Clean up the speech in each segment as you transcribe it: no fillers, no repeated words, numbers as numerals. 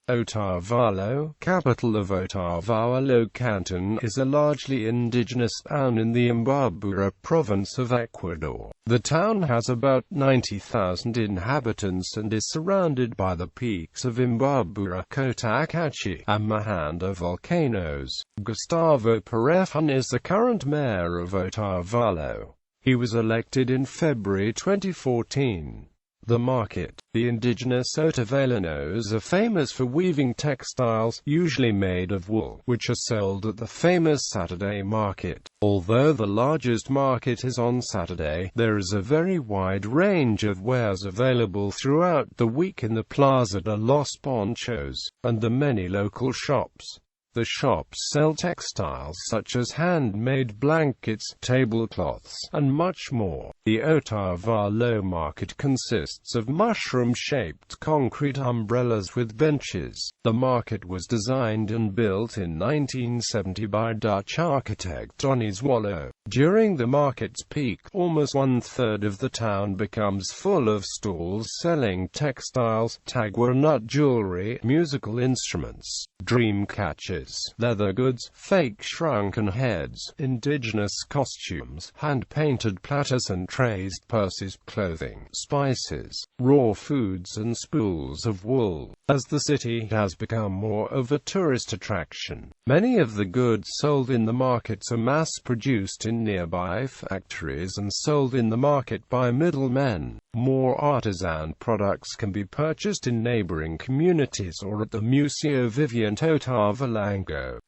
Otavalo, capital of Otavalo Canton, is a largely indigenous town in the Imbabura Province of Ecuador. The town has about 90,000 inhabitants and is surrounded by the peaks of Imbabura, Cotacachi, and Mojanda volcanoes. Gustavo Pareja is the current mayor of Otavalo. He was elected in February 2014. The market. The indigenous Otavalanos are famous for weaving textiles, usually made of wool, which are sold at the famous Saturday market. Although the largest market is on Saturday, there is a very wide range of wares available throughout the week in the Plaza de los Ponchos, and the many local shops. The shops sell textiles such as handmade blankets, tablecloths, and much more. The Otavalo market consists of mushroom-shaped concrete umbrellas with benches. The market was designed and built in 1970 by Dutch architect Otavalo. During the market's peak, almost one-third of the town becomes full of stalls selling textiles, tagua-nut jewelry, musical instruments, dream catchers, leather goods, fake shrunken heads, indigenous costumes, hand-painted platters and trays, purses, clothing, spices, raw foods and spools of wool. As the city has become more of a tourist attraction, many of the goods sold in the markets are mass-produced in nearby factories and sold in the market by middlemen. More artisan products can be purchased in neighboring communities or at the Museo Vivente Otavalo.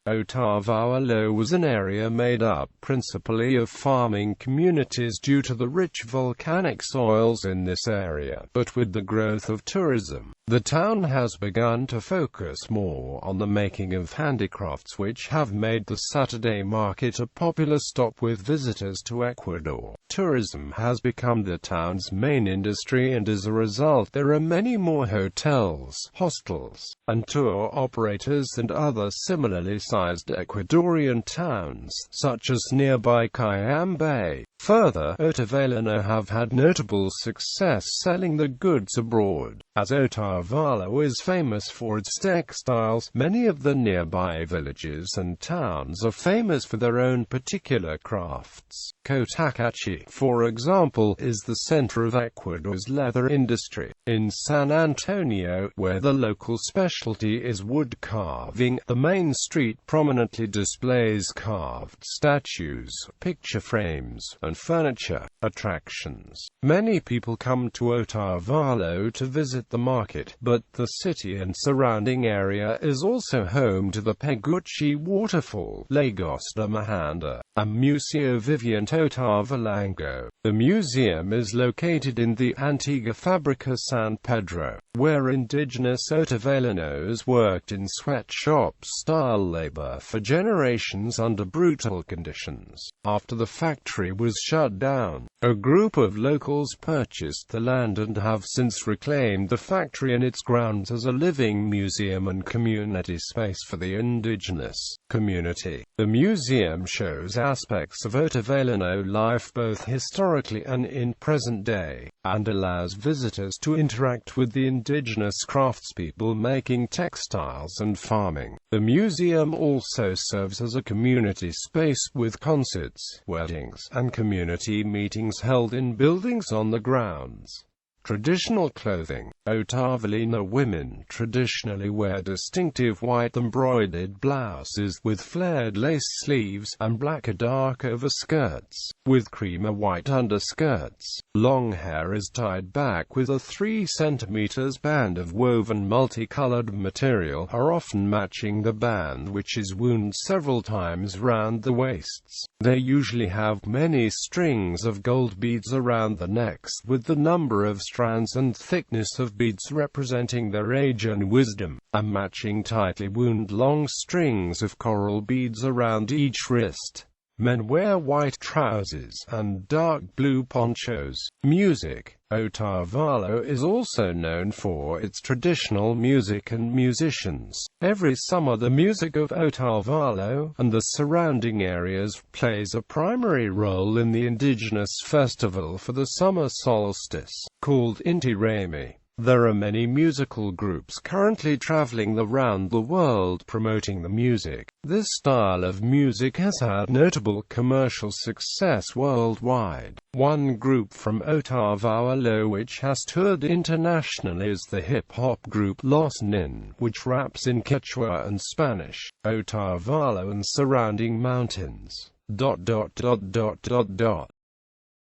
Otavalo was an area made up principally of farming communities due to the rich volcanic soils in this area, but with the growth of tourism, the town has begun to focus more on the making of handicrafts, which have made the Saturday market a popular stop with visitors to Ecuador. Tourism has become the town's main industry, and as a result there are many more hotels, hostels, and tour operators than other similarly sized Ecuadorian towns, such as nearby Cayambe. Further, Otavalo have had notable success selling the goods abroad. As Otavalo is famous for its textiles, many of the nearby villages and towns are famous for their own particular crafts. Cotacachi, for example, is the center of Ecuador's leather industry. In San Antonio, where the local specialty is wood carving, the main street prominently displays carved statues, picture frames, and furniture attractions. Many people come to Otavalo to visit the market, but the city and surrounding area is also home to the Paguchi waterfall, Lagos de Mojanda, and Museo Vivente Otavalo. The museum is located in the Antigua Fabrica San Pedro, where indigenous Otavalanos worked in sweatshop-style labor for generations under brutal conditions. After the factory was shut down, a group of locals purchased the land and have since reclaimed the factory and its grounds as a living museum and community space for the indigenous community. The museum shows aspects of Otavalo life both historically and in present day, and allows visitors to interact with the indigenous craftspeople making textiles and farming. The museum also serves as a community space with concerts, weddings, and community meetings held in buildings on the grounds. Traditional clothing. Otavalino women traditionally wear distinctive white embroidered blouses with flared lace sleeves, and black or dark overskirts, with cream or white underskirts. Long hair is tied back with a 3 cm band of woven multicolored material, are often matching the band, which is wound several times round the waists. They usually have many strings of gold beads around the necks, with the number of strands and thickness of beads representing their age and wisdom, and matching tightly wound long strings of coral beads around each wrist. Men wear white trousers and dark blue ponchos. Music. Otavalo is also known for its traditional music and musicians. Every summer the music of Otavalo and the surrounding areas plays a primary role in the indigenous festival for the summer solstice, called Inti Raymi. There are many musical groups currently traveling around the world promoting the music. This style of music has had notable commercial success worldwide. One group from Otavalo which has toured internationally is the hip-hop group Los Nin, which raps in Quechua and Spanish. Otavalo and surrounding mountains.